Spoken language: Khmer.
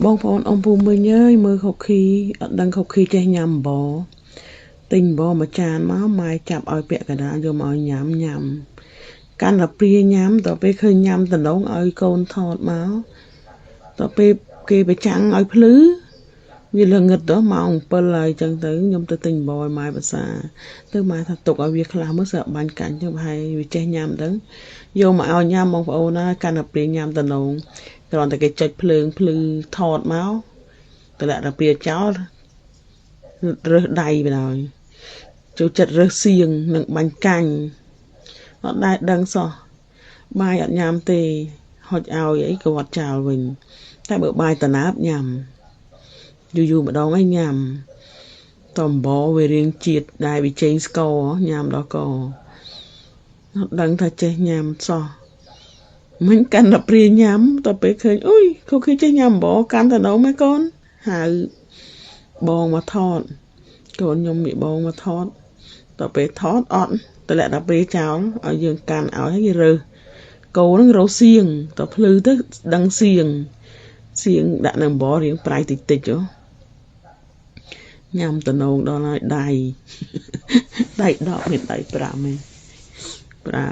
បងប្អូនអង្គភូមិវិញអើយមើលខុកខីអត់ដឹងខុកខីចេះញ៉ាំបទិញបមួយចានមកម៉ែចាប់ឲ្យពាក់កណ្ដាលយកមកឲ្យញ៉ាំកាន់តែព្រាញ៉ាំតទៅពេលឃើញញ៉ាំតំណងឲ្យកូនថតមកតទៅពេលគេប្រចាំងឲ្យភ្លឺវាល្ងឹតទៅម៉ោង 7 ហើយចឹងទៅខ្ញុំទៅទិញបឲ្យម៉ែភាសាទៅម៉ែថាទុកឲ្យវាខ្លះមើលស្រាប់បាញ់កាញ់ទៅប្រហែលវាចេះញ៉ាំទៅយកមកឲ្យញ៉ាំបងប្អូនណាកាន់តែព្រាញញ៉ាំតំណងគ្រាន់តែគេចុចភ្លើងភ្លឺថតមកតម្លាក់តែព្រាចោលរើសដៃបណ្ដោយចូលចិត្តរើសសៀងនិងបាញ់កាញ់អត់ដែរដឹងសោះបាយអត់ញ៉ាំទេហុចឲ្យអីក៏វត្តចោលវិញតែបើបាយតណាបញ៉ាំយូរម្ដងឲ្យញ៉ាំតអំបវារៀងជាតិដែរវាចេញស្ករញ៉ាំដល់កអត់ដឹងថាចេះញ៉ាំសោះមិនកាន់តែព្រាញ៉ាំតពេលឃើញអុយខុសគេចេះញ៉ាំបកាន់តែដល់ម៉ែកូនហៅបងមកថតកូនខ្ញុំមីបងមកថតតពេលថតអត់តម្លាក់តែពេលចោលឲ្យយើងកាន់ឲ្យហើយគេរើសកូននឹងរស់សៀងតភ្លឺទៅដឹងសៀងដាក់នៅអំបរៀងប្រៃតិចហ៎ញ៉ាំតំណងដល់ហើយដៃ10មានដៃ5ឯងប្រើ